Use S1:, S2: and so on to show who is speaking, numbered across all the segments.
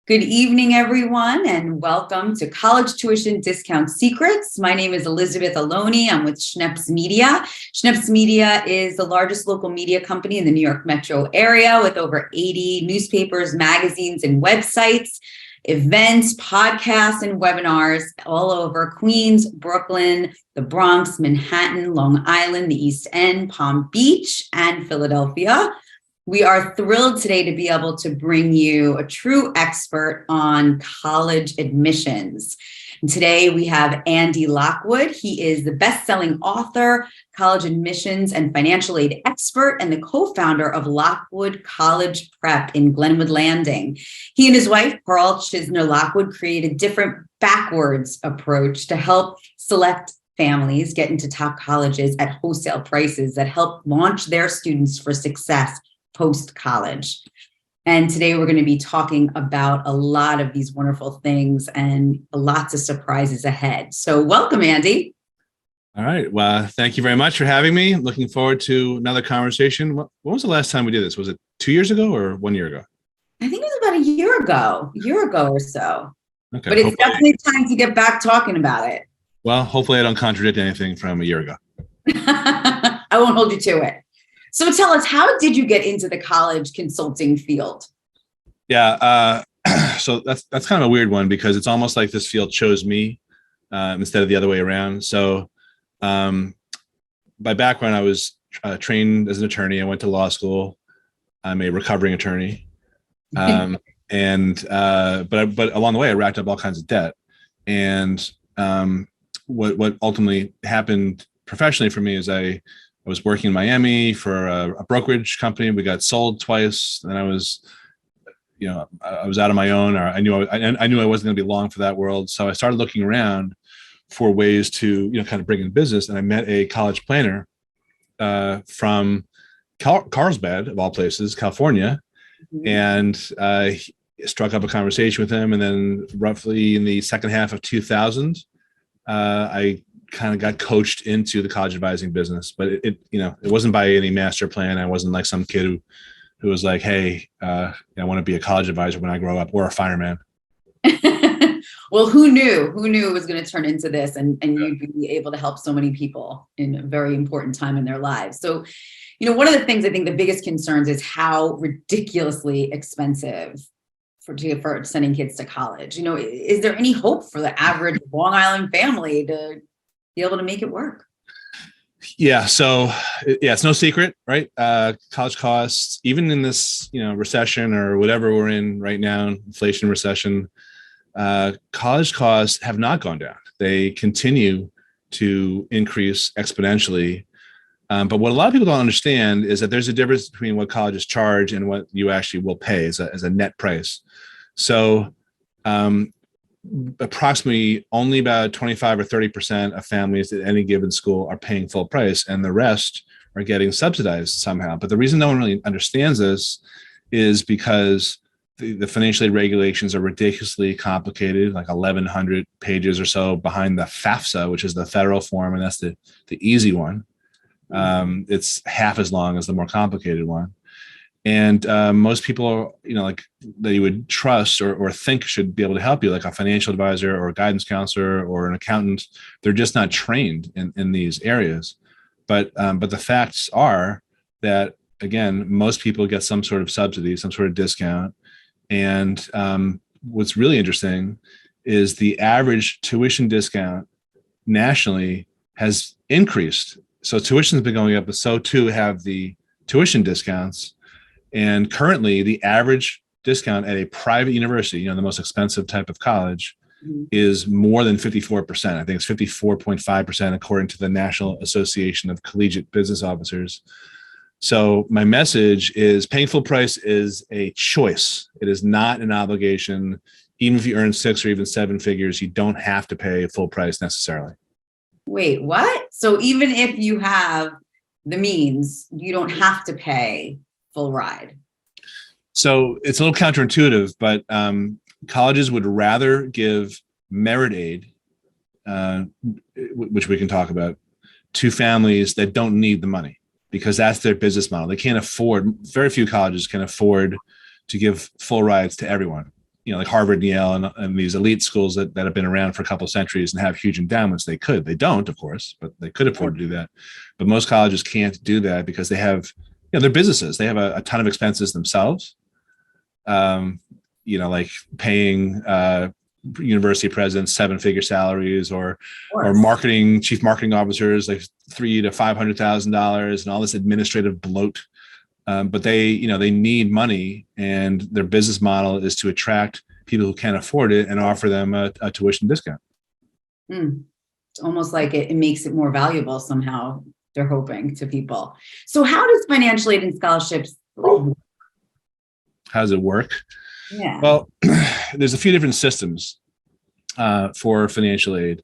S1: Good evening, everyone, and welcome to College Tuition Discount Secrets. My name is Elizabeth Aloni. I'm with Schneps Media. Schneps Media is the largest local media company in the New York metro area with over 80 newspapers, magazines, and websites, events, podcasts, and webinars all over Queens, Brooklyn, the Bronx, Manhattan, Long Island, the East End, Palm Beach, and Philadelphia. We are thrilled today to be able to bring you a true expert on college admissions. And today we have Andrew Lockwood. He is the best-selling author, college admissions and financial aid expert, and the co-founder of Lockwood College Prep in Glenwood Landing. He and his wife, Pearl Chisner Lockwood, created a different backwards approach to help select families get into top colleges at wholesale prices that help launch their students for success post-college. And today we're going to be talking about a lot of these wonderful things and lots of surprises ahead. So welcome, Andy.
S2: All right. Well, thank you very much for having me. Looking forward to another conversation. When was the last time we did this? Was it 2 years ago or 1 year ago?
S1: I think it was about a year ago or so.
S2: Okay.
S1: But it's definitely time to get back talking about it.
S2: Well, hopefully I don't contradict anything from a year ago.
S1: I won't hold you to it. So tell us, how did you get into the college consulting field?
S2: Yeah. So that's kind of a weird one because it's almost like this field chose me instead of the other way around. So by background, I was trained as an attorney. I went to law school. I'm a recovering attorney. But along the way, I racked up all kinds of debt. And what ultimately happened professionally for me is I was working in Miami for a brokerage company. We got sold twice, and I was out on my own. Or I knew I wasn't going to be long for that world. So I started looking around for ways to kind of bring in business. And I met a college planner from Carlsbad, of all places, California, and struck up a conversation with him. And then, roughly in the second half of 2000, I kind of got coached into the college advising business, but it wasn't by any master plan. I wasn't like some kid who was like, hey, I want to be a college advisor when I grow up, or a fireman.
S1: Well, who knew it was going to turn into this and you'd be able to help so many people in a very important time in their lives. So, one of the things I think the biggest concerns is how ridiculously expensive for sending kids to college. Is there any hope for the average Long Island family to be able to make it work?
S2: Yeah. So it's no secret, right? College costs, even in this, recession or whatever we're in right now, inflation recession, college costs have not gone down. They continue to increase exponentially. But what a lot of people don't understand is that there's a difference between what colleges charge and what you actually will pay as a net price. So, approximately only about 25 or 30% of families at any given school are paying full price, and the rest are getting subsidized somehow. But the reason no one really understands this is because the financial aid regulations are ridiculously complicated, like 1,100 pages or so behind the FAFSA, which is the federal form, and that's the easy one. It's half as long as the more complicated one. And most people, that you would trust or think should be able to help you, like a financial advisor or a guidance counselor or an accountant, they're just not trained in these areas. But the facts are that, again, most people get some sort of subsidy, some sort of discount. And what's really interesting is the average tuition discount nationally has increased. So tuition has been going up, but so too have the tuition discounts. And currently, the average discount at a private university, the most expensive type of college, is more than 54%. I think it's 54.5%, according to the National Association of Collegiate Business Officers. So my message is paying full price is a choice. It is not an obligation. Even if you earn 6 or even 7 figures, you don't have to pay full price necessarily.
S1: Wait, what? So even if you have the means, you don't have to pay full ride?
S2: So it's a little counterintuitive, but colleges would rather give merit aid, which we can talk about, to families that don't need the money, because that's their business model. They can't afford, very few colleges can afford to give full rides to everyone. like Harvard and Yale and these elite schools that have been around for a couple of centuries and have huge endowments. They don't, of course, but they could afford to do that. But most colleges can't do that because they have, they're businesses. They have a ton of expenses themselves. Like paying university presidents 7-figure salaries or chief marketing officers like $300,000 to $500,000 and all this administrative bloat. But they need money, and their business model is to attract people who can't afford it and offer them a tuition discount.
S1: It's almost like it makes it more valuable somehow. They're hoping to people. So how does financial aid and scholarships work?
S2: How does it work?
S1: Yeah.
S2: Well, there's a few different systems for financial aid.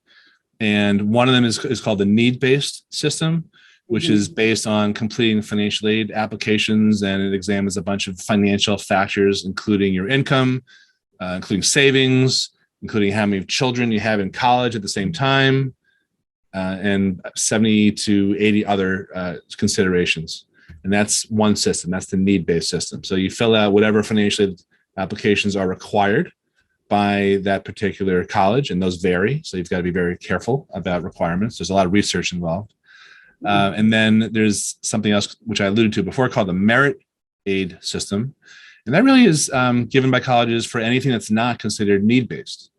S2: And one of them is called the need-based system, which is based on completing financial aid applications, and it examines a bunch of financial factors, including your income, including savings, including how many children you have in college at the same time, and 70 to 80 other considerations. And that's one system. That's the need-based system. So you fill out whatever financial aid applications are required by that particular college, and those vary. So you've got to be very careful about requirements. There's a lot of research involved. And then there's something else, which I alluded to before, called the merit aid system. And that really is given by colleges for anything that's not considered need-based.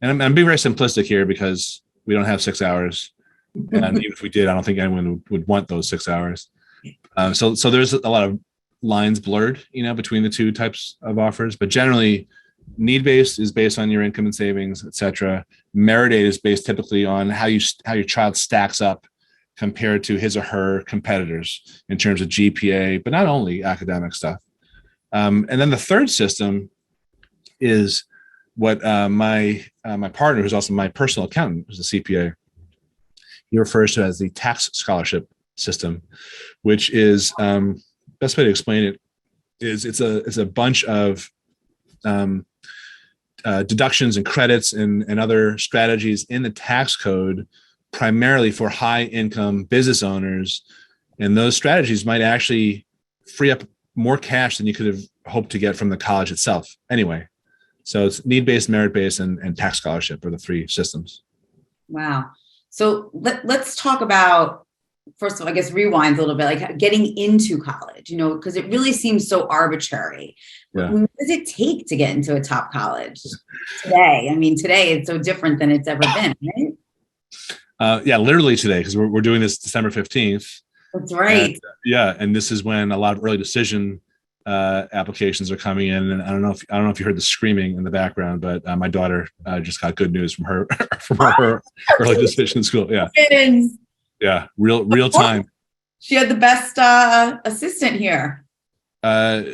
S2: And I'm being very simplistic here because we don't have 6 hours. And even if we did, I don't think anyone would want those 6 hours. So there's a lot of lines blurred, between the two types of offers. But generally, need-based is based on your income and savings, et cetera. Merit aid is based typically on how your child stacks up compared to his or her competitors in terms of GPA, but not only academic stuff. And then the third system is what my partner, who's also my personal accountant, who's a CPA, he refers to as the tax scholarship system, which is best way to explain it is it's a bunch of deductions and credits and other strategies in the tax code, primarily for high income business owners. And those strategies might actually free up more cash than you could have hoped to get from the college itself anyway. So it's need-based, merit-based, and tax scholarship are the three systems.
S1: Wow. So let's talk about, first of all, I guess rewind a little bit, like getting into college, because it really seems so arbitrary.
S2: Yeah.
S1: What does it take to get into a top college today? I mean, today it's so different than it's ever been, right?
S2: Literally today, because we're doing this December 15th.
S1: That's right.
S2: And this is when a lot of early decision applications are coming in. And I don't know if you heard the screaming in the background, but my daughter just got good news from her early decision school. Yeah. Yeah. Real time.
S1: She had the best assistant here.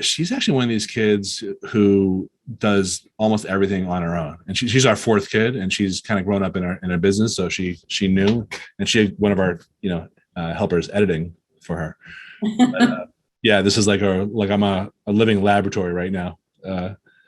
S2: She's actually one of these kids who does almost everything on her own, and she's our fourth kid, and she's kind of grown up in a business, so she knew, and she had one of our helpers editing for her. But, this is like I'm a living laboratory right now.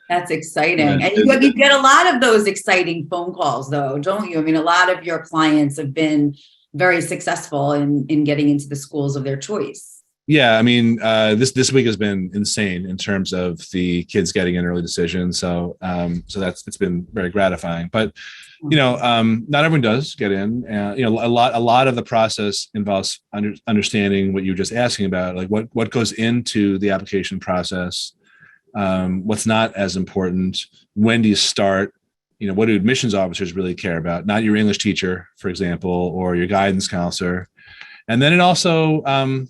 S1: That's exciting. And you get a lot of those exciting phone calls, though, don't you? I mean, a lot of your clients have been very successful in getting into the schools of their choice.
S2: Yeah, I mean, this week has been insane in terms of the kids getting an early decision. So it's been very gratifying. But not everyone does get in. A lot of the process involves understanding what you were just asking about, like what goes into the application process, what's not as important, when do you start, what do admissions officers really care about? Not your English teacher, for example, or your guidance counselor. And then it also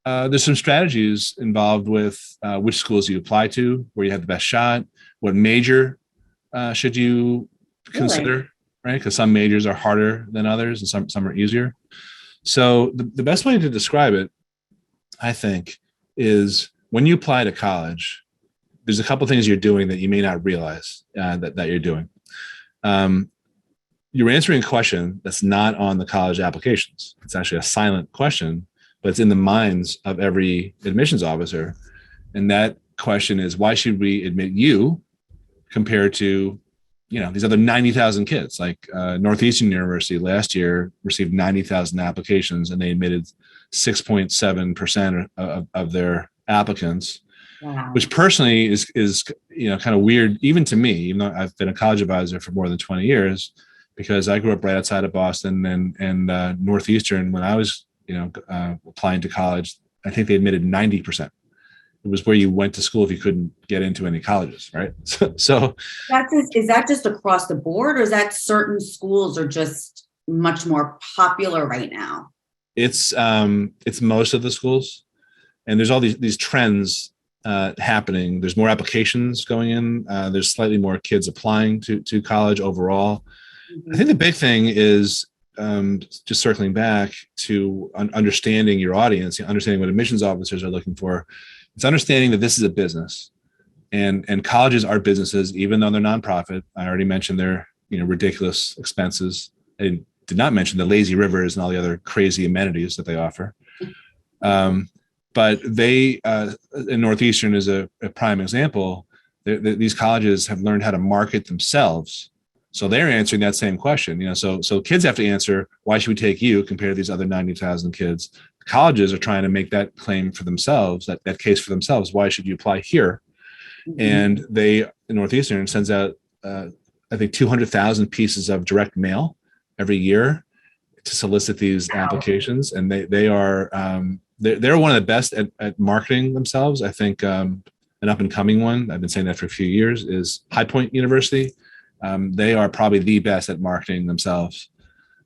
S2: there's some strategies involved with which schools you apply to, where you have the best shot, what major should you consider, right? Because some majors are harder than others and some are easier. So the best way to describe it, I think, is when you apply to college, there's a couple of things you're doing that you may not realize that you're doing. You're answering a question that's not on the college applications. It's actually a silent question, but it's in the minds of every admissions officer. And that question is, why should we admit you compared to, these other 90,000 kids? Like Northeastern University last year received 90,000 applications, and they admitted 6.7% of their applicants.
S1: Wow.
S2: which personally is kind of weird even to me, even though I've been a college advisor for more than 20 years, because I grew up right outside of Boston and Northeastern. When I was applying to college, I think they admitted 90%. It was where you went to school if you couldn't get into any colleges, right? So
S1: Is that just across the board, or is that certain schools are just much more popular right now?
S2: it's most of the schools, and there's all these trends happening. There's more applications going in. There's slightly more kids applying to college overall. I think the big thing is just circling back to understanding your audience, understanding what admissions officers are looking for. It's understanding that this is a business, and colleges are businesses, even though they're nonprofit. I already mentioned their ridiculous expenses. I did not mention the lazy rivers and all the other crazy amenities that they offer. But they, in Northeastern is a prime example. These colleges have learned how to market themselves. So they're answering that same question. So kids have to answer, why should we take you compared to these other 90,000 kids? Colleges are trying to make that claim for themselves, that case for themselves. Why should you apply here? Mm-hmm. And Northeastern sends out, I think, 200,000 pieces of direct mail every year to solicit these applications. And they're one of the best at marketing themselves. I think an up and coming one, I've been saying that for a few years, is High Point University. They are probably the best at marketing themselves.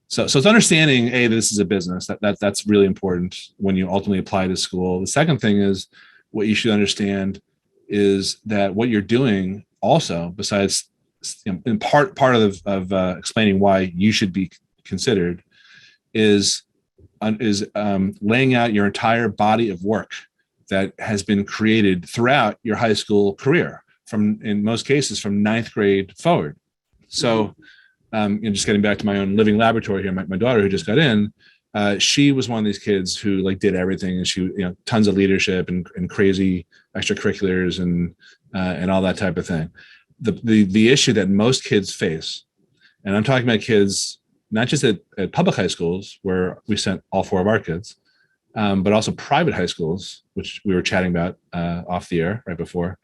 S2: So it's understanding, this is a business. That's really important when you ultimately apply to school. The second thing is, what you should understand is that what you're doing also, besides in part of explaining why you should be considered, is laying out your entire body of work that has been created throughout your high school career, in most cases from 9th grade forward. So just getting back to my own living laboratory here, my daughter who just got in, she was one of these kids who did everything, and she tons of leadership and crazy extracurriculars and all that type of thing. The issue that most kids face, and I'm talking about kids not just at public high schools where we sent all 4 of our kids, but also private high schools, which we were chatting about off the air right before,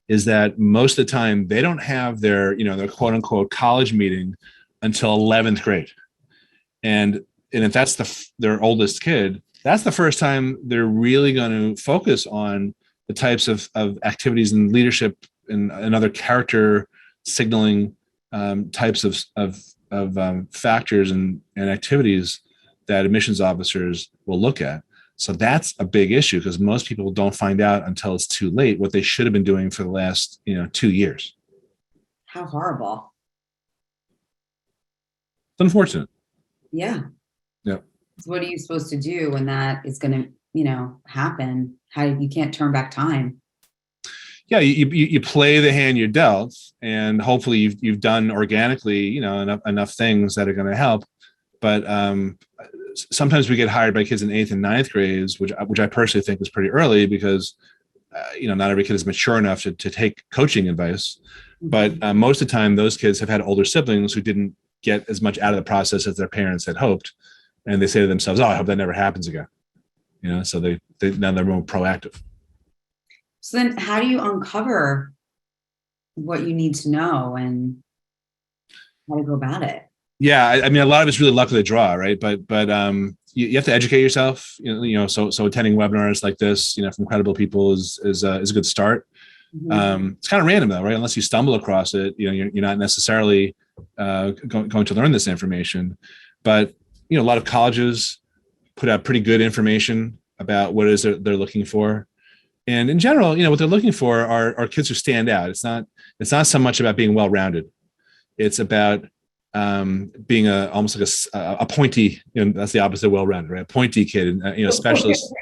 S2: is that most of the time they don't have their quote unquote college meeting until 11th grade. And if that's their oldest kid, that's the first time they're really going to focus on the types of activities and leadership and other character signaling types of factors and activities that admissions officers will look at. So that's a big issue, because most people don't find out until it's too late what they should have been doing for the last 2 years.
S1: How horrible.
S2: It's unfortunate.
S1: Yeah.
S2: Yeah.
S1: So what are you supposed to do when that is going to happen? You can't turn back time.
S2: Yeah, you play the hand you're dealt, and hopefully you've done organically enough things that are going to help. But sometimes we get hired by kids in 8th and 9th grades, which I personally think is pretty early, because not every kid is mature enough to take coaching advice. But most of the time, those kids have had older siblings who didn't get as much out of the process as their parents had hoped, and they say to themselves, "Oh, I hope that never happens again." So now they're more proactive.
S1: So then, how do you uncover what you need to know and how to go about it?
S2: Yeah, I mean, a lot of it's really luck of the draw, right? But you have to educate yourself. So attending webinars like this, from credible people is a good start. Mm-hmm. It's kind of random though, right? Unless you stumble across it, you're not necessarily going to learn this information. But a lot of colleges put out pretty good information about what it is they're looking for. And in general, what they're looking for are kids who stand out. It's not so much about being well-rounded. It's about being almost like a pointy, that's the opposite of well-rounded, right? A pointy kid, specialist,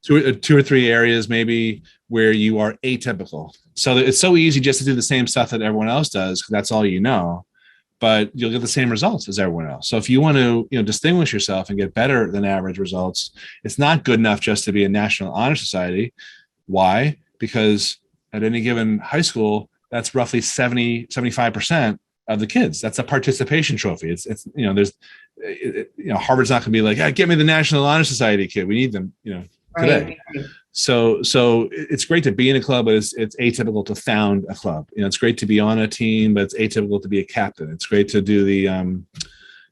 S2: two or three areas maybe where you are atypical. So it's so easy just to do the same stuff that everyone else does, because that's all but you'll get the same results as everyone else. So if you want to, distinguish yourself and get better than average results, it's not good enough just to be a National Honor Society. Why? Because at any given high school, that's roughly 75% of the kids. That's a participation trophy. Harvard's not going to be like, get me the National Honor Society kid. We need them, today.
S1: Right.
S2: So it's great to be in a club, but it's atypical to found a club. It's great to be on a team, but it's atypical to be a captain. It's great to do the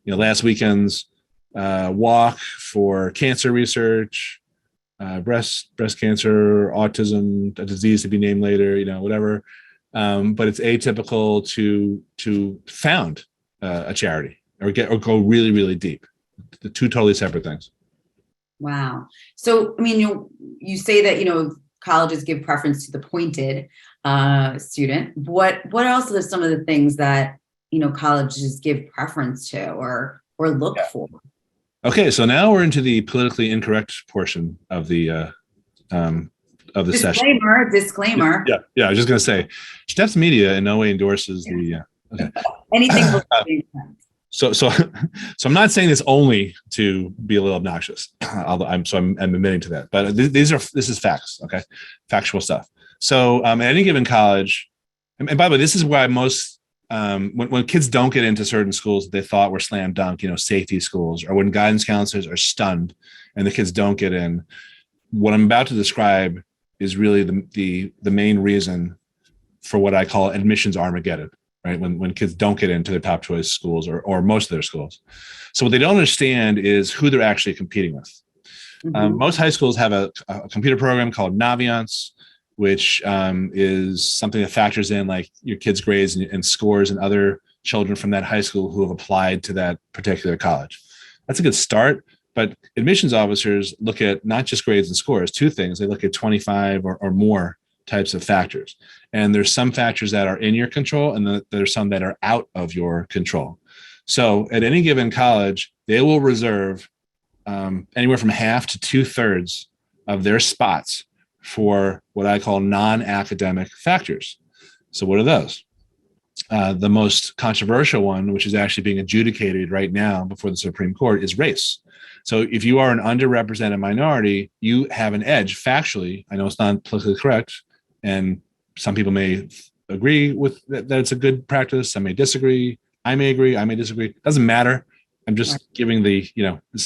S2: last weekend's walk for cancer research, breast cancer, autism, a disease to be named later, whatever. But it's atypical to found a charity or go really, really deep. The two totally separate things.
S1: Wow. So, I mean, you say that, colleges give preference to the pointed student. What else are some of the things that, colleges give preference to or look for?
S2: Okay. So now we're into the politically incorrect portion of the session.
S1: Disclaimer.
S2: Yeah. I was just going to say, Schneps Media in no way endorses the, okay.
S1: Anything.
S2: So I'm not saying this only to be a little obnoxious, although I'm admitting to that. But this is facts, okay, factual stuff. So at any given college, and by the way, this is why most when kids don't get into certain schools that they thought were slam dunk, safety schools, or when guidance counselors are stunned and the kids don't get in. What I'm about to describe is really the main reason for what I call admissions Armageddon. Right? When kids don't get into their top choice schools or most of their schools. So what they don't understand is who they're actually competing with. Mm-hmm. Most high schools have a computer program called Naviance, which is something that factors in like your kids' grades and scores and other children from that high school who have applied to that particular college. That's a good start, but admissions officers look at not just grades and scores, two things. They look at 25 or more types of factors. And there's some factors that are in your control and there's some that are out of your control. So at any given college, they will reserve anywhere from half to 2/3 of their spots for what I call non-academic factors. So what are those? The most controversial one, which is actually being adjudicated right now before the Supreme Court, is race. So if you are an underrepresented minority, you have an edge factually. I know it's not politically correct, and some people may agree with that it's a good practice. Some may disagree. I may agree. I may disagree. Doesn't matter. I'm just giving this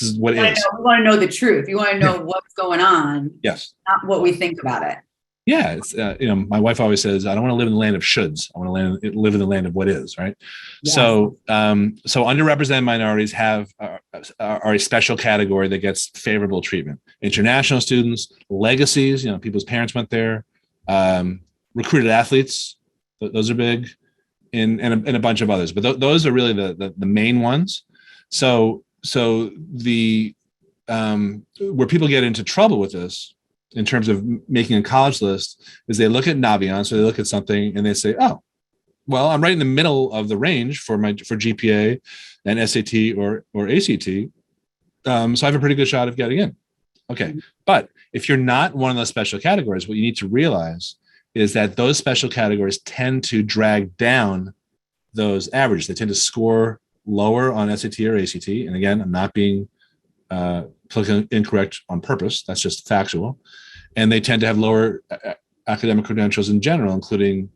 S2: is what it is.
S1: We want to know the truth. You want to know what's going on.
S2: Yes.
S1: Not what we think about it.
S2: Yeah. It's, my wife always says, I don't want to live in the land of shoulds. I want to live in the land of what is, right? Yes. So underrepresented minorities are a special category that gets favorable treatment. International students, legacies, people's parents went there. Recruited athletes, those are big, and a bunch of others, but those are really the main ones. So the where people get into trouble with this in terms of making a college list is they look at Naviance or they look at something and they say, oh, well, I'm right in the middle of the range for GPA and SAT or ACT, so I have a pretty good shot of getting in. Okay, but if you're not one of those special categories, what you need to realize is that those special categories tend to drag down those averages. They tend to score lower on SAT or ACT. And again, I'm not being politically incorrect on purpose. That's just factual. And they tend to have lower academic credentials in general, including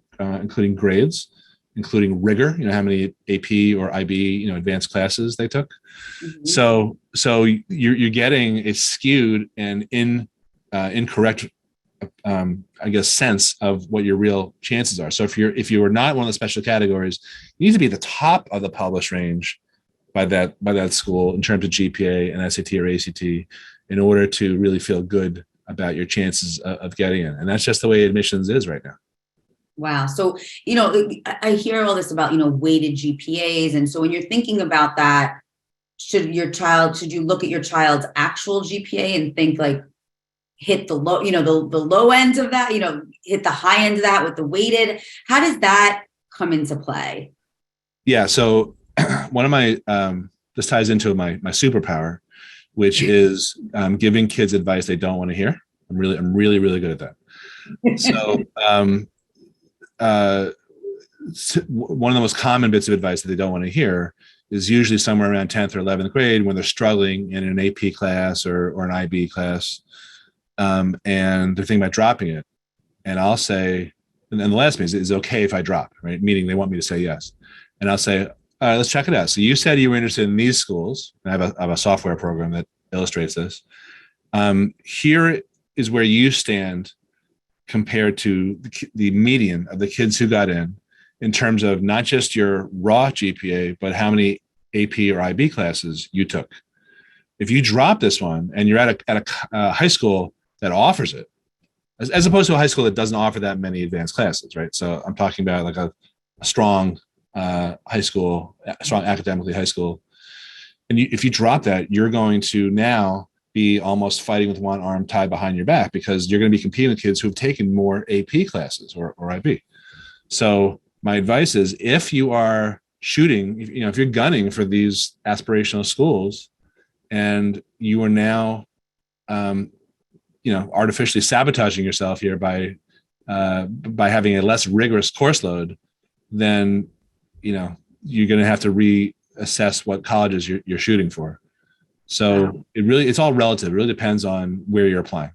S2: grades, including rigor, how many AP or IB, advanced classes they took. Mm-hmm. So you're getting a skewed and incorrect sense of what your real chances are. So if you are not one of the special categories, you need to be at the top of the published range by that school in terms of GPA and SAT or ACT in order to really feel good about your chances of getting in. And that's just the way admissions is right now.
S1: Wow. So, I hear all this about, weighted GPAs. And so when you're thinking about that, should you look at your child's actual GPA and think like, hit the low, the low end of that, hit the high end of that with the weighted? How does that come into play?
S2: Yeah. So one of my, this ties into my superpower, which is giving kids advice they don't want to hear. I'm really, really good at that. So one of the most common bits of advice that they don't want to hear is usually somewhere around 10th or 11th grade when they're struggling in an AP class or an IB class. And they're thinking about dropping it. And I'll say, and the last thing is okay if I drop, right? Meaning they want me to say yes. And I'll say, all right, let's check it out. So you said you were interested in these schools. And I have a software program that illustrates this. Here is where you stand compared to the median of the kids who got in terms of not just your raw GPA, but how many AP or IB classes you took. If you drop this one and you're at a high school that offers it, as opposed to a high school that doesn't offer that many advanced classes, right? So I'm talking about like a strong high school, strong academically high school. And if you drop that, you're going to now be almost fighting with one arm tied behind your back, because you're going to be competing with kids who've taken more AP classes or IB. So my advice is, if you are shooting, if you're gunning for these aspirational schools and you are now, artificially sabotaging yourself here by having a less rigorous course load, then, you're going to have to reassess what colleges you're shooting for. So it's all relative. It really depends on where you're applying.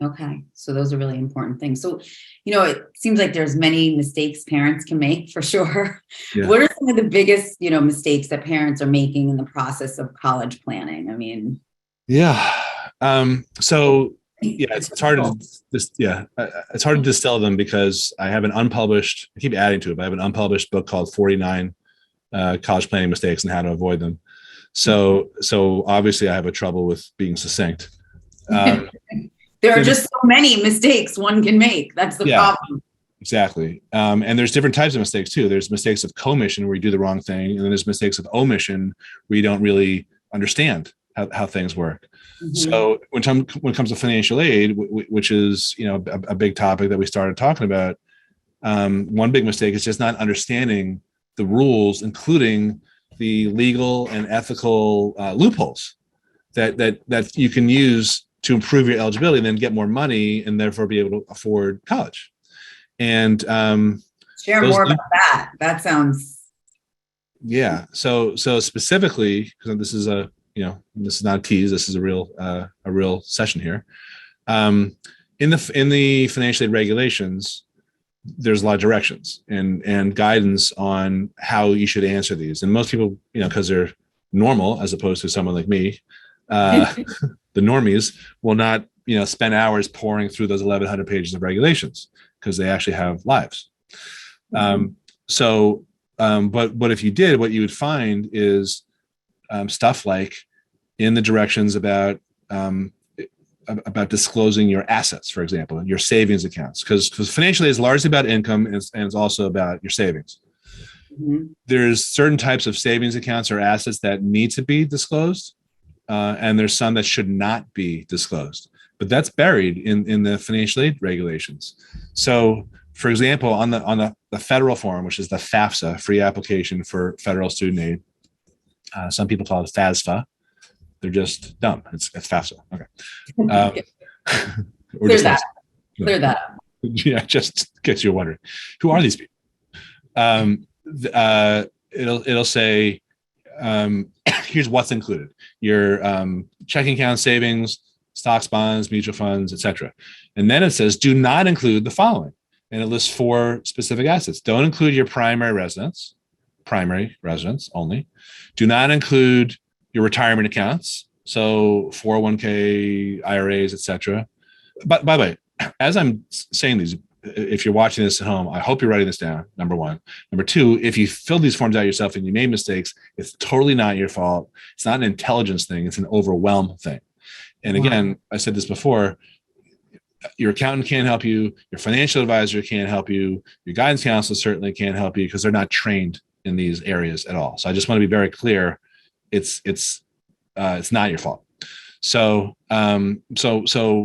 S1: Okay. So those are really important things. So, it seems like there's many mistakes parents can make, for sure. Yeah. What are some of the biggest, mistakes that parents are making in the process of college planning? I mean,
S2: yeah. It's hard to distill them, because I have an unpublished, I keep adding to it, but I have an unpublished book called 49 College Planning Mistakes and How to Avoid Them. So obviously I have a trouble with being succinct.
S1: There are just so many mistakes one can make. That's the problem.
S2: Exactly. And there's different types of mistakes too. There's mistakes of commission where you do the wrong thing. And then there's mistakes of omission where you don't really understand how things work. Mm-hmm. So when it comes to financial aid, which is, a big topic that we started talking about, one big mistake is just not understanding the rules, including the legal and ethical loopholes that you can use to improve your eligibility and then get more money and therefore be able to afford college. And
S1: share more about that. That sounds.
S2: Yeah. So specifically, because this is this is not a tease, this is a real session here. In the financial aid regulations, there's a lot of directions and guidance on how you should answer these. And most people, because they're normal as opposed to someone like me, the normies will not, spend hours pouring through those 1,100 pages of regulations, because they actually have lives. Mm-hmm. But if you did, what you would find is stuff like in the directions about disclosing your assets, for example, your savings accounts, because financially is largely about income and it's also about your savings. Mm-hmm. There's certain types of savings accounts or assets that need to be disclosed, and there's some that should not be disclosed. But that's buried in the financial aid regulations. So, for example, on the federal form, which is the FAFSA, free application for federal student aid, some people call it FASFA. They're just dumb. It's FAFSA. Okay. Clear that up. Yeah, just in case you're wondering, who are these people? It'll say, here's what's included: your checking account, savings, stocks, bonds, mutual funds, etc. And then it says, do not include the following, and it lists 4 specific assets. Don't include your primary residence only. Do not include your retirement accounts, so 401k, IRAs, etc. But by the way, as I'm saying these, if you're watching this at home, I hope you're writing this down, number 1. Number 2, if you filled these forms out yourself and you made mistakes, it's totally not your fault. It's not an intelligence thing. It's an overwhelm thing. And again, I said this before, your accountant can't help you. Your financial advisor can't help you. Your guidance counselor certainly can't help you, because they're not trained in these areas at all. So I just want to be very clear. It's not your fault. So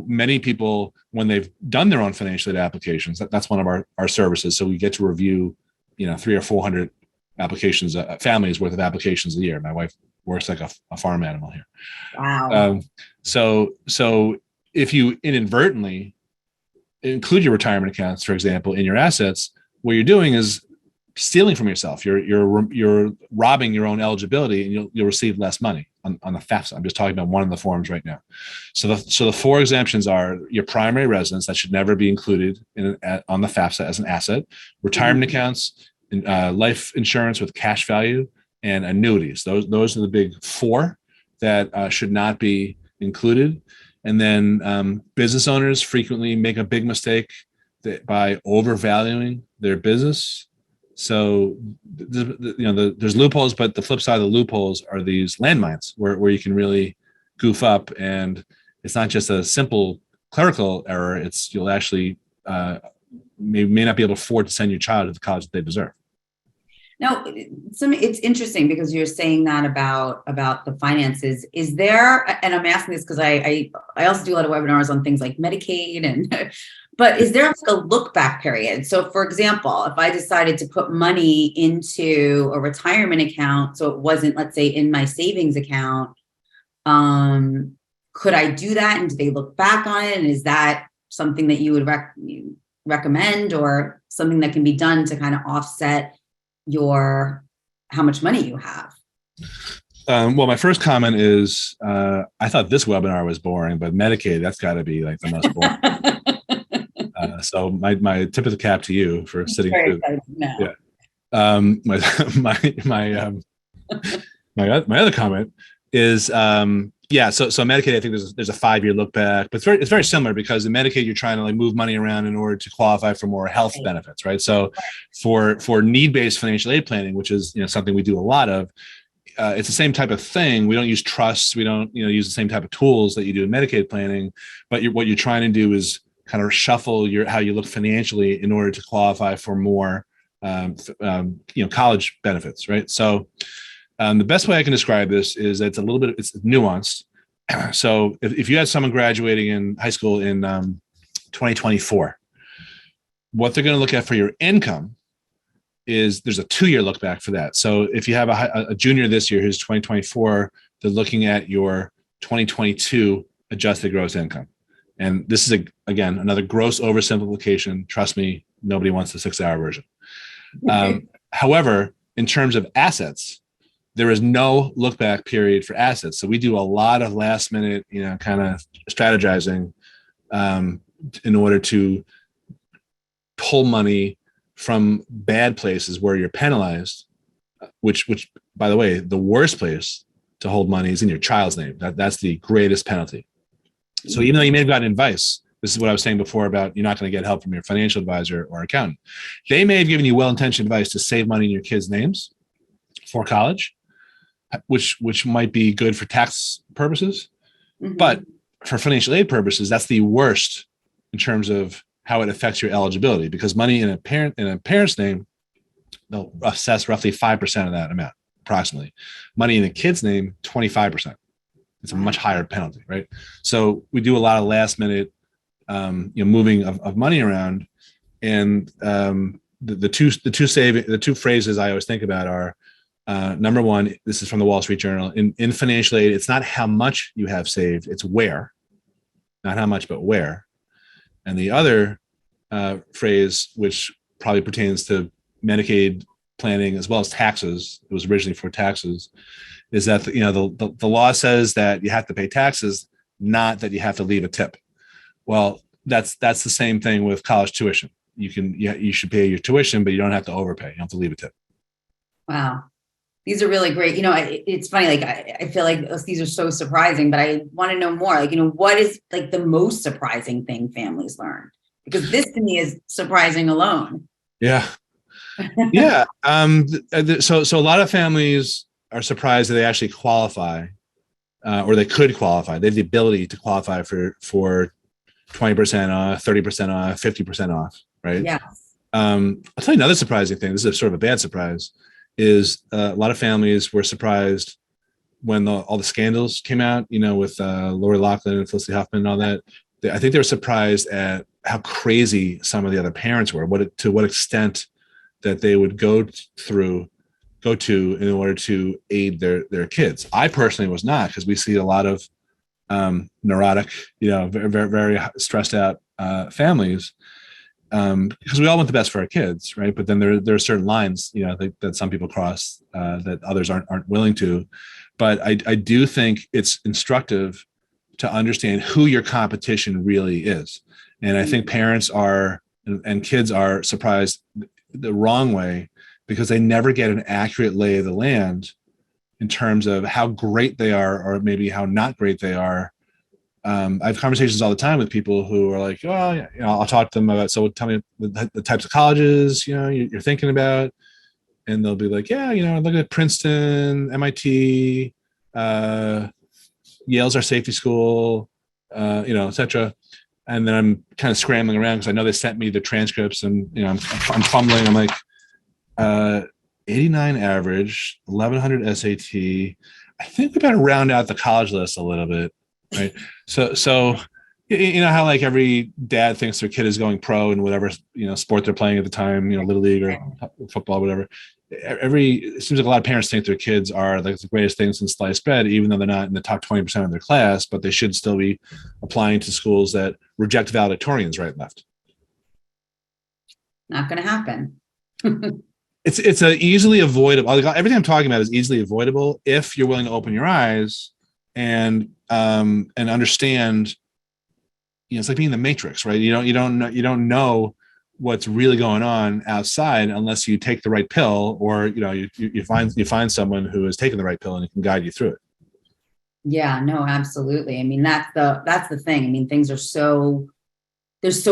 S2: many people, when they've done their own financial aid applications, that's one of our services. So we get to review, 300 or 400 applications, families worth of applications a year. My wife works like a farm animal here.
S1: Wow.
S2: So if you inadvertently include your retirement accounts, for example, in your assets, what you're doing is stealing from yourself. You're robbing your own eligibility, and you'll receive less money on the FAFSA. I'm just talking about one of the forms right now. So the 4 exemptions are your primary residence, that should never be included on the FAFSA as an asset, retirement accounts, life insurance with cash value, and annuities. Those are the big 4 that should not be included. And then business owners frequently make a big mistake by overvaluing their business. So, there's loopholes, but the flip side of the loopholes are these landmines where you can really goof up. And it's not just a simple clerical error. You'll actually may not be able to afford to send your child to the college that they deserve.
S1: Now, it's interesting because you're saying that about the finances. Is there, and I'm asking this because I also do a lot of webinars on things like Medicaid and, but is there like a look back period? So for example, if I decided to put money into a retirement account, so it wasn't, let's say, in my savings account, could I do that? And do they look back on it? And is that something that you would recommend, or something that can be done to kind of offset how much money you have?
S2: Well, my first comment is I thought this webinar was boring, but Medicaid, that's got to be like the most boring. So my tip of the cap to you for sitting through. Yeah. My other comment is so Medicaid, I think there's a 5-year look back, but it's very similar, because in Medicaid you're trying to like move money around in order to qualify for more health benefits, right? So for need-based financial aid planning, which is something we do a lot of, it's the same type of thing. We don't use trusts, we don't use the same type of tools that you do in Medicaid planning, but what you're trying to do is kind of shuffle how you look financially in order to qualify for more college benefits, right? So the best way I can describe this is that it's nuanced. So if you had someone graduating in high school in 2024, what they're going to look at for your income is there's a 2-year look back for that. So if you have a junior this year who's 2024, they're looking at your 2022 adjusted gross income. And this is, again, another gross oversimplification. Trust me, nobody wants the 6-hour version. However, in terms of assets, there is no look back period for assets. So we do a lot of last minute, kind of strategizing in order to pull money from bad places where you're penalized, which by the way, the worst place to hold money is in your child's name. That's the greatest penalty. So even though you may have gotten advice, this is what I was saying before about you're not going to get help from your financial advisor or accountant. They may have given you well-intentioned advice to save money in your kids' names for college, which might be good for tax purposes, but for financial aid purposes, that's the worst in terms of how it affects your eligibility, because money in a parent's name, they'll assess roughly 5% of that amount, approximately. Money in a kid's name, 25%. It's a much higher penalty, right? So we do a lot of last minute, moving of money around, and the two phrases I always think about are. Number one, this is from the Wall Street Journal. In financial aid, it's not how much you have saved, it's where. Not how much, but where. And the other phrase, which probably pertains to Medicaid planning as well as taxes, it was originally for taxes, is that the law says that you have to pay taxes, not that you have to leave a tip. Well, that's the same thing with college tuition. You should pay your tuition, but you don't have to overpay. You don't have to leave a tip.
S1: Wow. These are really great. It's funny, like, I feel like these are so surprising, but I want to know more. Like, what is like the most surprising thing families learn? Because this to me is surprising alone.
S2: Yeah. Yeah. So a lot of families are surprised that they actually qualify, or they could qualify. They have the ability to qualify for 20% off, 30% off, 50% off, right?
S1: Yes.
S2: I'll tell you another surprising thing. This is sort of a bad surprise. Is a lot of families were surprised when all the scandals came out, with Lori Loughlin and Felicity Huffman and all that. I think they were surprised at how crazy some of the other parents were, to what extent that they would go to in order to aid their kids. I personally was not, because we see a lot of neurotic, very, very, very stressed out families. Because we all want the best for our kids, right? But then there are certain lines, that some people cross that others aren't willing to. But I do think it's instructive to understand who your competition really is, and I think parents are and kids are surprised the wrong way, because they never get an accurate lay of the land in terms of how great they are, or maybe how not great they are, I have conversations all the time with people who are like, oh, you know, I'll talk to them about, so tell me the types of colleges, you know, you're thinking about. And they'll be like, yeah, you know, look at Princeton, MIT, Yale's our safety school, you know, et cetera. And then I'm kind of scrambling around because I know they sent me the transcripts, and, you know, I'm fumbling. I'm like, 89 average, 1100 SAT. I think we better round out the college list a little bit, right? So you know how like every dad thinks their kid is going pro in whatever, you know, sport they're playing at the time, you know, little league or football, whatever. It seems like a lot of parents think their kids are like the greatest thing since sliced bread, even though they're not in the top 20% of their class, but they should still be applying to schools that reject valedictorians right and left.
S1: Not going to happen.
S2: It's a easily avoidable. Everything I'm talking about is easily avoidable if you're willing to open your eyes and understand. You know, it's like being in the Matrix, right? You don't know what's really going on outside unless you take the right pill, or, you know, you find someone who has taken the right pill and can guide you through it.
S1: Yeah, no, absolutely. I mean, that's the thing. I mean, they're so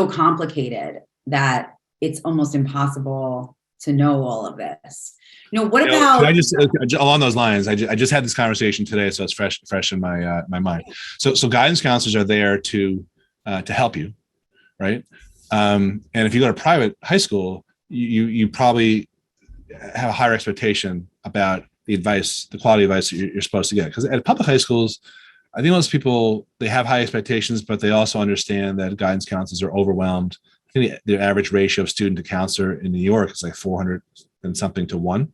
S1: complicated that it's almost impossible to know all of this. You know, what about?
S2: I just along those lines, I just had this conversation today, so it's fresh in my mind. So guidance counselors are there to help you, right? And if you go to private high school, you probably have a higher expectation about the quality of advice that you're supposed to get. Because at public high schools, I think most people, they have high expectations, but they also understand that guidance counselors are overwhelmed. I think the average ratio of student to counselor in New York is like 400 and something to 1.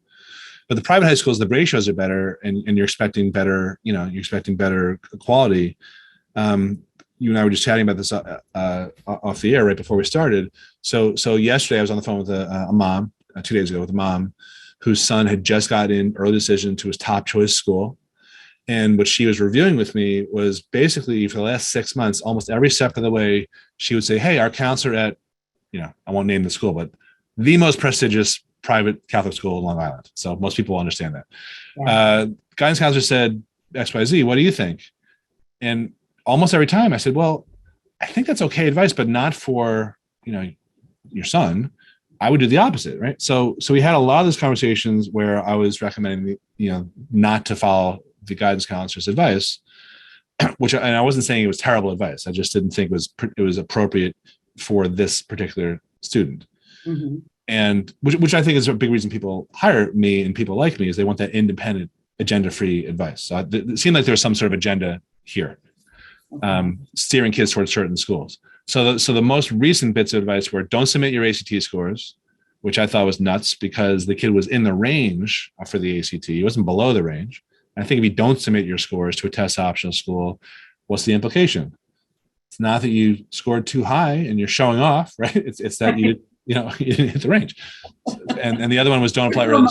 S2: But the private high schools, the ratios are better, and you're expecting better, you know, you're expecting better quality. You and I were just chatting about this off the air right before we started. So yesterday I was on the phone with a mom, 2 days ago, with a mom whose son had just got in early decision to his top choice school. And what she was reviewing with me was basically for the last 6 months, almost every step of the way, she would say, hey, our counselor at, you know, I won't name the school, but the most prestigious private Catholic school in Long Island. So most people understand that. Yeah. Guidance counselor said, XYZ, what do you think? And almost every time I said, well, I think that's okay advice, but not for, you know, your son. I would do the opposite, right? So we had a lot of these conversations where I was recommending, you know, not to follow the guidance counselor's advice, and I wasn't saying it was terrible advice. I just didn't think it was appropriate for this particular student. Mm-hmm. And which I think is a big reason people hire me and people like me, is they want that independent, agenda-free advice. So it seemed like there was some sort of agenda here, steering kids towards certain schools. So the most recent bits of advice were, don't submit your ACT scores, which I thought was nuts because the kid was in the range for the ACT. He wasn't below the range. I think if you don't submit your scores to a test optional school, what's the implication? It's not that you scored too high and you're showing off, right? It's that you didn't hit the range. And the other one was, don't apply early.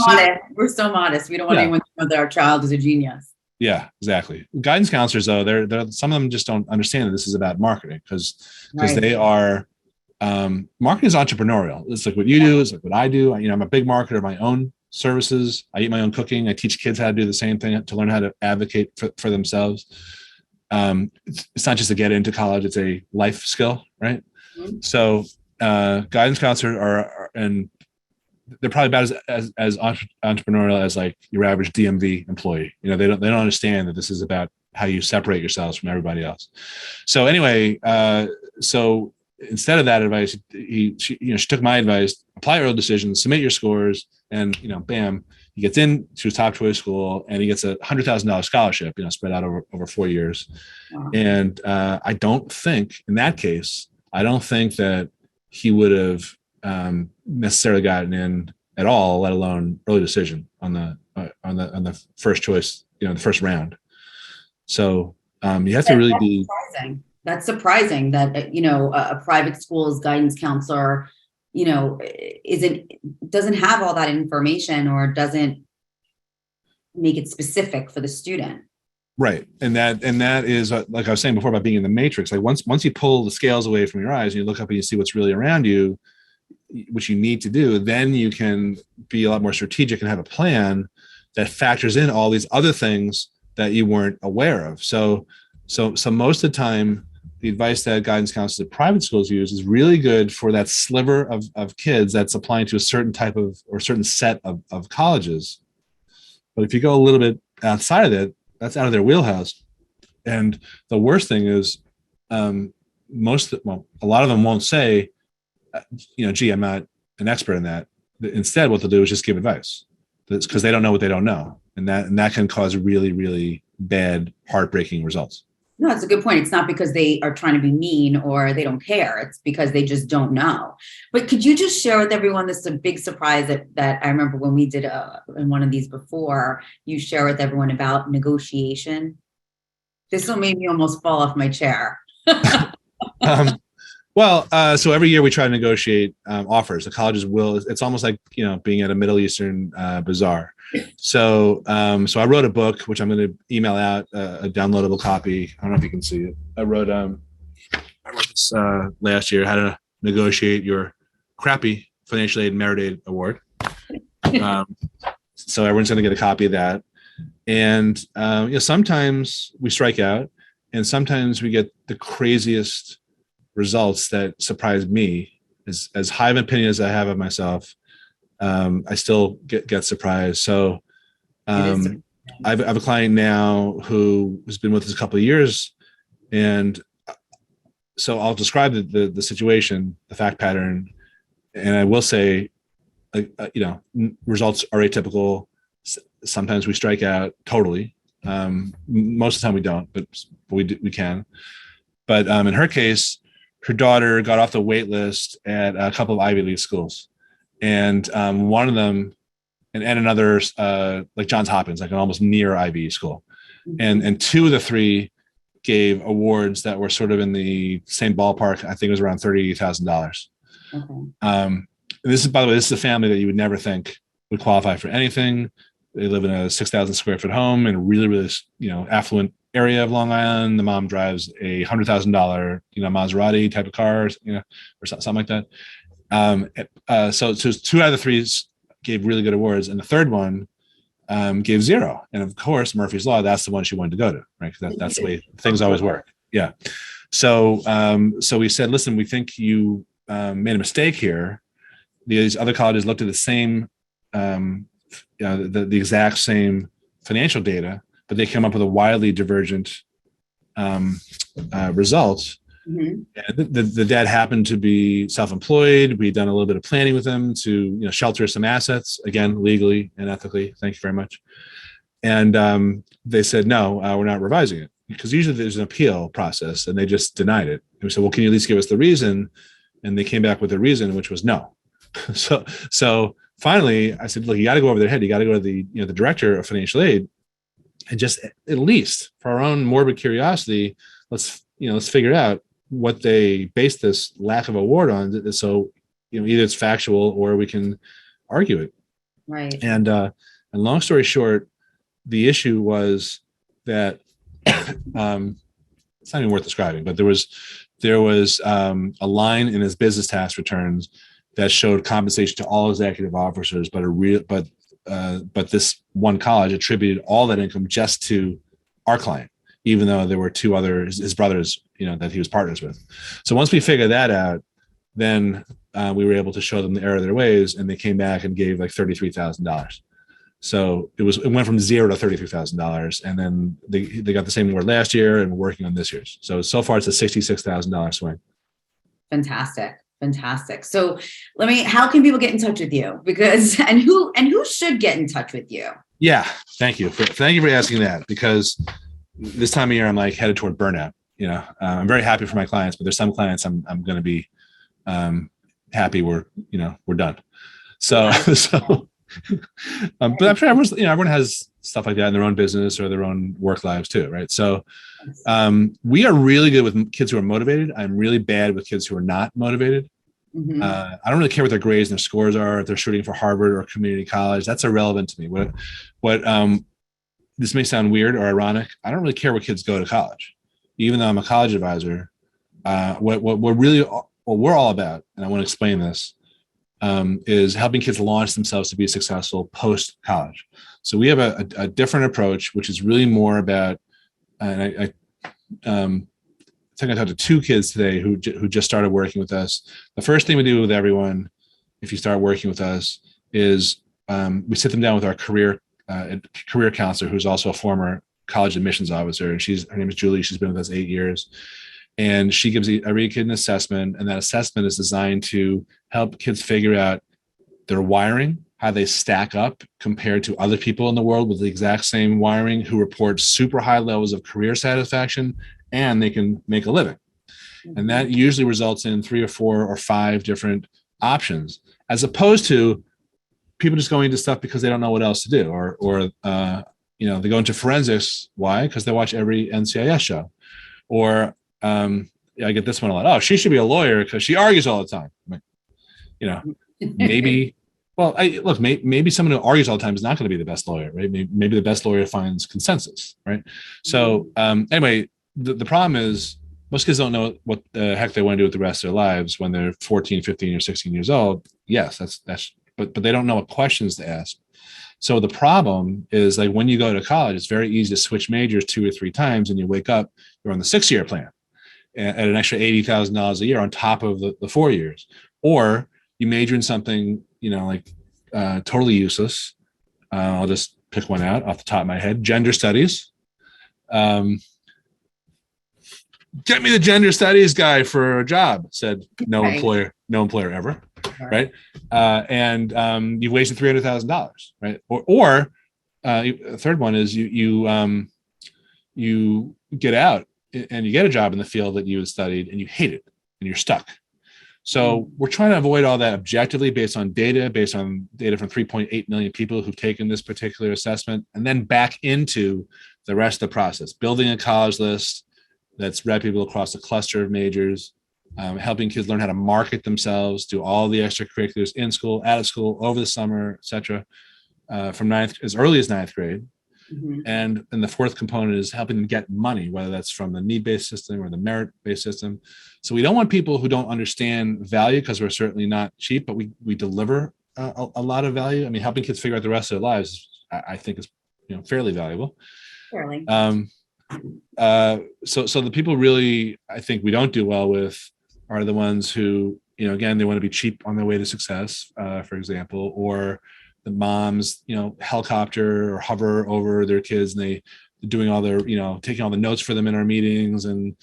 S1: We're so modest. We don't want anyone to know that our child is a genius.
S2: Yeah, exactly. Guidance counselors, though, they're some of them just don't understand that this is about marketing because they are marketing is entrepreneurial. It's like what you do, it's like what I do. I'm a big marketer of my own services. I eat my own cooking. I teach kids how to do the same thing, to learn how to advocate for themselves. It's not just to get into college; it's a life skill, right? Mm-hmm. So guidance counselors are and they're probably about as entrepreneurial as like your average DMV employee. They don't understand that this is about how you separate yourselves from everybody else. So anyway, so instead of that advice, she took my advice: apply early decisions, submit your scores, and bam, he gets in to his top choice school, and he gets a $100,000 scholarship, spread out over 4 years. Wow. And I don't think in that case, that he would have necessarily gotten in at all, let alone early decision on the first choice, the first round. So you have to really be
S1: surprising. That's surprising that a private school's guidance counselor doesn't have all that information or doesn't make it specific for the student.
S2: Right. And that is like I was saying before about being in the matrix. Like once you pull the scales away from your eyes and you look up and you see what's really around you, which you need to do, then you can be a lot more strategic and have a plan that factors in all these other things that you weren't aware of. So most of the time, the advice that guidance counselors at private schools use is really good for that sliver of kids that's applying to a certain type of or certain set of colleges. But if you go a little bit outside of that, that's out of their wheelhouse. And the worst thing is, a lot of them won't say, gee, I'm not an expert in that. Instead, what they'll do is just give advice, because they don't know what they don't know, and that can cause really, really bad, heartbreaking results.
S1: No, it's a good point. It's not because they are trying to be mean or they don't care. It's because they just don't know. But could you just share with everyone, this is a big surprise that I remember when we did in one of these before, you share with everyone about negotiation. This one made me almost fall off my chair.
S2: So every year we try to negotiate offers. The colleges will. It's almost like being at a Middle Eastern bazaar. So I wrote a book, which I'm going to email out a downloadable copy. I don't know if you can see it. I wrote this last year, how to negotiate your crappy financial aid merit aid award. So everyone's going to get a copy of that. And sometimes we strike out, and sometimes we get the craziest results that surprise me. As high of an opinion as I have of myself, I still get surprised. So I have a client now who has been with us a couple of years, and so I'll describe the situation, the fact pattern, and I will say, results are atypical. Sometimes we strike out totally. Most of the time we don't, but we can. But in her case, her daughter got off the wait list at a couple of Ivy League schools. And one of them, and another, like Johns Hopkins, like an almost near Ivy school. And two of the three gave awards that were sort of in the same ballpark. I think it was around $30,000. Okay. This is, by the way, this is a family that you would never think would qualify for anything. They live in a 6,000 square foot home in a really, really, affluent area of Long Island. The mom drives a $100,000, Maserati type of car, or something like that. So two out of the three gave really good awards, and the third one gave zero. And of course, Murphy's Law, that's the one she wanted to go to, right? Because that's the way things always work. Yeah. So we said, listen, we think you made a mistake here. These other colleges looked at the same, the exact same financial data, but they came up with a wildly divergent result. Mm-hmm. And the dad happened to be self-employed. We'd done a little bit of planning with him to shelter some assets, again, legally and ethically. Thank you very much. And they said, no, we're not revising it, because usually there's an appeal process, and they just denied it. And we said, well, can you at least give us the reason? And they came back with a reason, which was no. So finally, I said, look, you got to go over their head. You got to go to the director of financial aid, and just at least for our own morbid curiosity, let's figure out what they based this lack of award on. So either it's factual or we can argue it.
S1: Right.
S2: And long story short, the issue was that it's not even worth describing, but there was a line in his business tax returns that showed compensation to all executive officers, but this one college attributed all that income just to our client, even though there were two others, his brothers, that he was partners with. So once we figured that out, then we were able to show them the error of their ways, and they came back and gave like $33,000. So it went from zero to $33,000, and then they got the same award last year, and we're working on this year's. So far it's a $66,000 swing.
S1: Fantastic. So how can people get in touch with you? Because, and who should get in touch with you?
S2: Yeah. Thank you for asking that, because this time of year I'm like headed toward burnout. I'm very happy for my clients, but there's some clients I'm going to be happy we're done. So, but I'm sure everyone has stuff like that in their own business or their own work lives too. Right. So, we are really good with kids who are motivated. I'm really bad with kids who are not motivated. Mm-hmm. I don't really care what their grades and their scores are, if they're shooting for Harvard or community college. That's irrelevant to me. What this may sound weird or ironic. I don't really care what kids go to college, even though I'm a college advisor. What we're all about, and I want to explain this, is helping kids launch themselves to be successful post-college. So we have a different approach, which is really more about, and it's think I talked to 2 kids today who just started working with us. The first thing we do with everyone, if you start working with us, is we sit them down with our career counselor, who's also a former college admissions officer. And her name is Julie. She's been with us 8 years. And she gives every kid an assessment. And that assessment is designed to help kids figure out their wiring, how they stack up compared to other people in the world with the exact same wiring who report super high levels of career satisfaction and they can make a living. And that usually results in 3 or 4 or 5 different options, as opposed to people just going into stuff because they don't know what else to do, or they go into forensics. Why? Because they watch every NCIS show. Or I get this one a lot. Oh, she should be a lawyer because she argues all the time. Maybe. Well, maybe someone who argues all the time is not going to be the best lawyer, right? Maybe the best lawyer finds consensus, right? So anyway, the problem is most kids don't know what the heck they want to do with the rest of their lives when they're 14, 15, or 16 years old. Yes, but they don't know what questions to ask. So the problem is, like, when you go to college, it's very easy to switch majors 2 or 3 times, and you wake up, you're on the 6-year plan at an extra $80,000 a year on top of the 4 years, or you major in something totally useless. I'll just pick one out off the top of my head: gender studies. Get me the gender studies guy for a job, said no employer ever. Right. And you've wasted $300,000. Right. Or a third one is you get out and you get a job in the field that you had studied and you hate it and you're stuck. So we're trying to avoid all that objectively based on data from 3.8 million people who've taken this particular assessment, and then back into the rest of the process, building a college list that's reputable across a cluster of majors, helping kids learn how to market themselves, do all the extracurriculars in school, out of school, over the summer, et cetera, from as early as ninth grade. Mm-hmm. And the fourth component is helping them get money, whether that's from the need-based system or the merit-based system. So we don't want people who don't understand value, because we're certainly not cheap, but we deliver a lot of value. I mean, helping kids figure out the rest of their lives, I think, is fairly valuable.
S1: Fairly.
S2: So the people really, I think, we don't do well with are the ones who, again, they want to be cheap on their way to success, for example, or the moms, helicopter or hover over their kids, and they're doing all their, taking all the notes for them in our meetings, and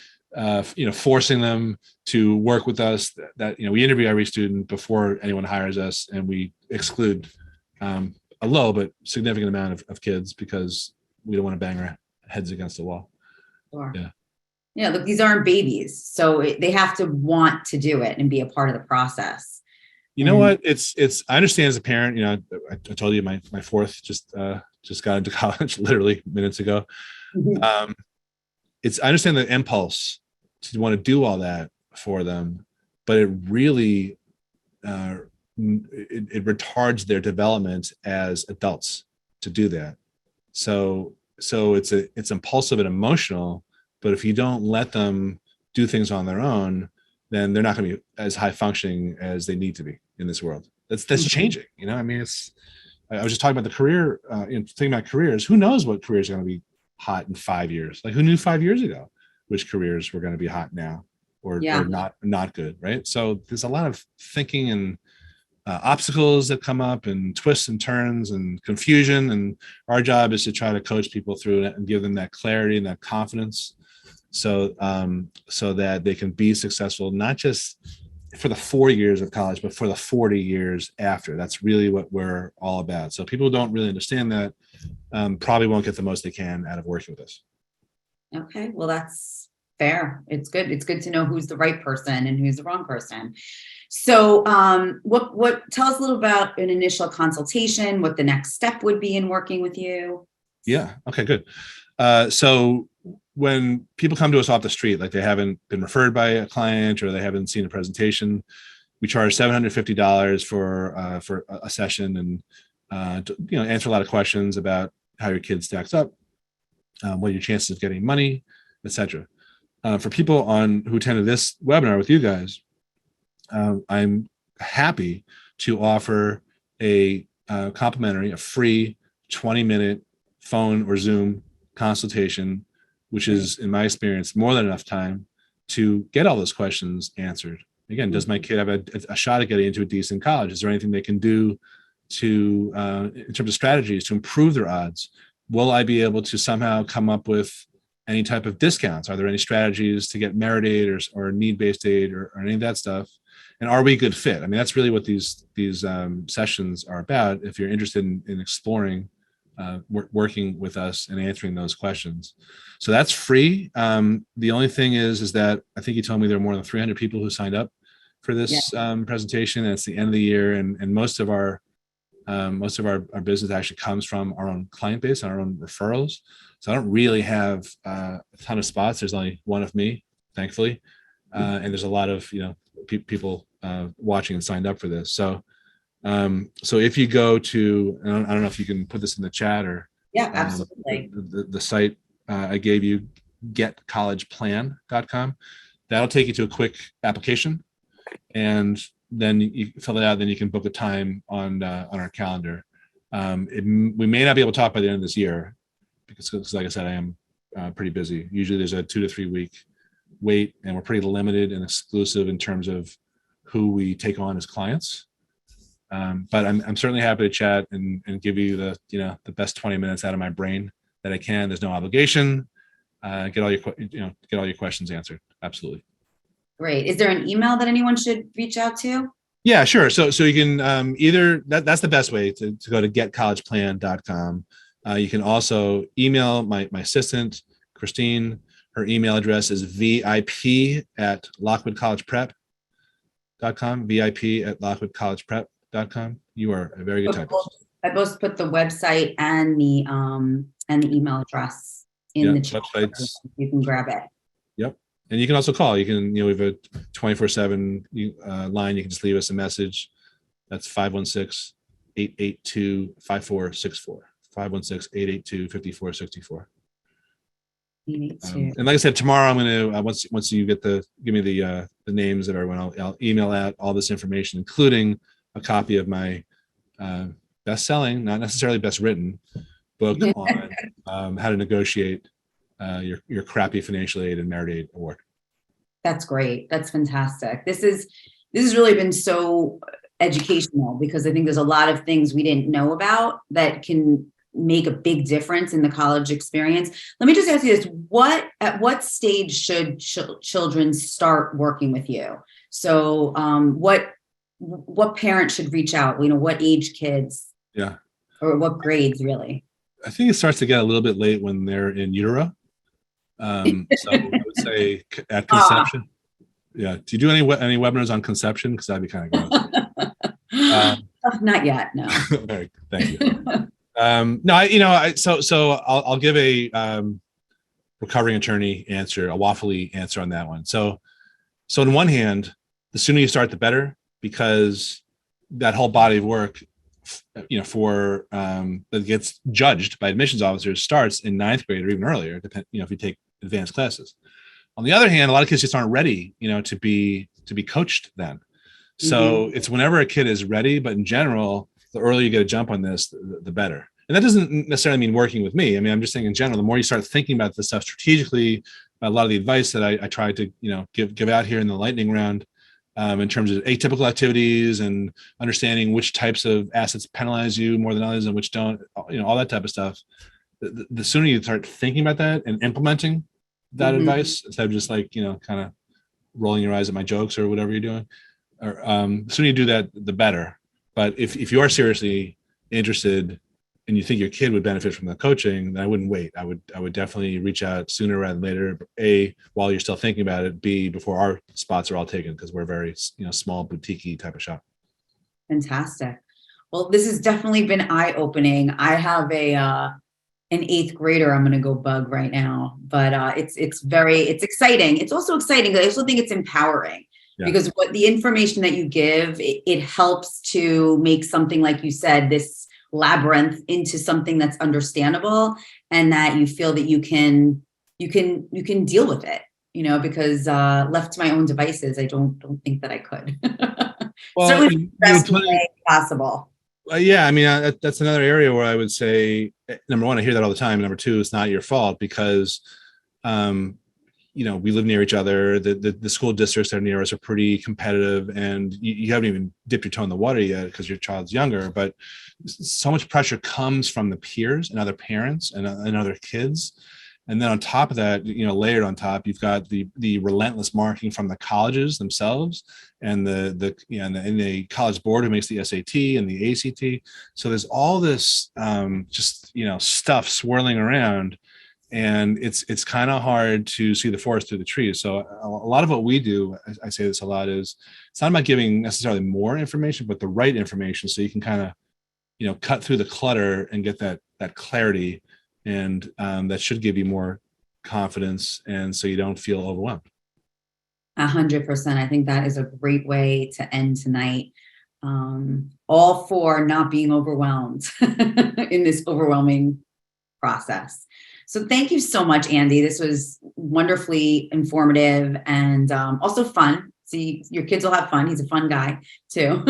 S2: forcing them to work with us. That we interview every student before anyone hires us, and we exclude a low but significant amount of kids because we don't want to bang our heads against the wall.
S1: Sure. Yeah. Look, these aren't babies, so they have to want to do it and be a part of the process.
S2: You know what? It's. I understand as a parent. I told you my fourth just got into college literally minutes ago. Mm-hmm. I understand the impulse to want to do all that for them, but it really it retards their development as adults to do that. So it's impulsive and emotional. But if you don't let them do things on their own, then they're not going to be as high functioning as they need to be in this world. That's changing. I mean, I was just talking about the career, thinking about careers. Who knows what careers are going to be hot in 5 years? Like, who knew 5 years ago which careers were going to be hot now or not good, right? So there's a lot of thinking and obstacles that come up, and twists and turns and confusion. And our job is to try to coach people through it and give them that clarity and that confidence, so that they can be successful, not just for the 4 years of college, but for the 40 years after. That's really what we're all about. So people who don't really understand that probably won't get the most they can out of working with us.
S1: Okay, well, that's fair. It's good. It's good to know who's the right person and who's the wrong person. So what tell us a little about an initial consultation, what the next step would be in working with you.
S2: Yeah. Okay, good. So when people come to us off the street, like they haven't been referred by a client or they haven't seen a presentation, we charge $750 for a session, and to, answer a lot of questions about how your kid stacks up, what are your chances of getting money, etc. For people who attended this webinar with you guys, I'm happy to offer a complimentary, a free 20-minute phone or Zoom consultation, which is, in my experience, more than enough time to get all those questions answered. Again, does my kid have a shot at getting into a decent college? Is there anything they can do to, in terms of strategies to improve their odds? Will I be able to somehow come up with any type of discounts? Are there any strategies to get merit aid or need-based aid or any of that stuff? And are we a good fit? I mean, that's really what these sessions are about. If you're interested in exploring, working with us and answering those questions. So that's free. The only thing is that I think you told me there are more than 300 people who signed up for this presentation. And it's the end of the year, and most of our business actually comes from our own client base and our own referrals. So I don't really have a ton of spots. There's only one of me, thankfully, and there's a lot of people watching and signed up for this. So if you go to, I don't know if you can put this in the chat or
S1: absolutely,
S2: the site I gave you, getcollegeplan.com. That'll take you to a quick application, and then you fill it out. Then you can book a time on our calendar. We may not be able to talk by the end of this year because like I said, I am pretty busy. Usually there's a 2 to 3 week wait, and we're pretty limited and exclusive in terms of who we take on as clients. But I'm certainly happy to chat and give you the best 20 minutes out of my brain that I can. There's no obligation. Get all your questions answered. Absolutely.
S1: Great. Is there an email that anyone should reach out to?
S2: Yeah, sure. So you can either that's the best way to go to getcollegeplan.com. You can also email my assistant, Christine. Her email address is vip@lockwoodcollegeprep.com, vip@lockwoodcollegeprep.com. You are a very good typist.
S1: I both put the website and the email address in the chat.
S2: Websites.
S1: You can grab it.
S2: Yep. And you can also call. You can, we have a 24/7 line. You can just leave us a message. That's 516-882-5464. 516-882-5464. And like I said, tomorrow I'm going to once you give me the names of everyone, I'll email out all this information, including a copy of my best-selling, not necessarily best-written book on how to negotiate your crappy financial aid and merit aid award.
S1: That's great. That's fantastic. This has really been so educational, because I think there's a lot of things we didn't know about that can make a big difference in the college experience. Let me just ask you this: at what stage should children start working with you? So, what parents should reach out? What age kids?
S2: Yeah.
S1: Or what grades, really?
S2: I think it starts to get a little bit late when they're in utero. So I would say at conception. Yeah. Do you do any webinars on conception? Because that'd be kind of gross.
S1: Not yet. No.
S2: Very, thank you. So I'll give a recovering attorney answer, a waffly answer on that one. So on one hand, the sooner you start, the better, because that whole body of work, that gets judged by admissions officers starts in 9th grade or even earlier, if you take advanced classes. On the other hand, a lot of kids just aren't ready, to be coached then. So it's whenever a kid is ready, but in general, the earlier you get a jump on this, the better. And that doesn't necessarily mean working with me. I mean, I'm just saying in general, the more you start thinking about this stuff strategically, a lot of the advice that I try to, give out here in the lightning round, in terms of atypical activities and understanding which types of assets penalize you more than others and which don't, all that type of stuff. The sooner you start thinking about that and implementing that advice, instead of just kind of rolling your eyes at my jokes or whatever you're doing, or the sooner you do that, the better. But if you are seriously interested and you think your kid would benefit from the coaching, then I wouldn't wait. I would definitely reach out sooner rather than later. A, while you're still thinking about it. B, before our spots are all taken, because we're a very small boutique type of shop. Fantastic.
S1: Well, this has definitely been eye-opening. I have an 8th grader I'm going to go bug right now, but it's exciting. It's also exciting. I also think it's empowering. Yeah. Because what the information that you give, it helps to make something, like you said, this labyrinth into something that's understandable, and that you feel that you can deal with it, because left to my own devices, I don't think that I could. Well, certainly the best way possible.
S2: Yeah, I mean, that's another area where I would say, number one, I hear that all the time. Number two, it's not your fault, because we live near each other. The school districts that are near us are pretty competitive, and you haven't even dipped your toe in the water yet because your child's younger. But so much pressure comes from the peers and other parents and other kids. And then on top of that, layered on top, you've got the relentless marking from the colleges themselves and the college board who makes the SAT and the ACT. So there's all this stuff swirling around, and it's kind of hard to see the forest through the trees. So a lot of what we do, I say this a lot, is it's not about giving necessarily more information, but the right information, so you can kind of cut through the clutter and get that clarity. And that should give you more confidence, and so you don't feel overwhelmed.
S1: 100%. I think that is a great way to end tonight. All for not being overwhelmed in this overwhelming process. So thank you so much, Andy. This was wonderfully informative and also fun. See, your kids will have fun. He's a fun guy too.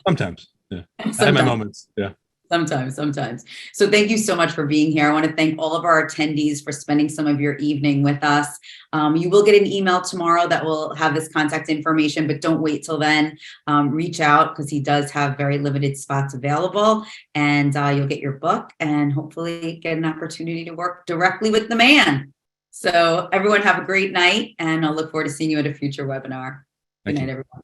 S2: Sometimes, yeah. Sometimes. I have my moments, yeah.
S1: Sometimes. So thank you so much for being here. I want to thank all of our attendees for spending some of your evening with us. You will get an email tomorrow that will have this contact information, but don't wait till then. Reach out because he does have very limited spots available, and you'll get your book and hopefully get an opportunity to work directly with the man. So everyone have a great night, and I'll look forward to seeing you at a future webinar. Good night, everyone.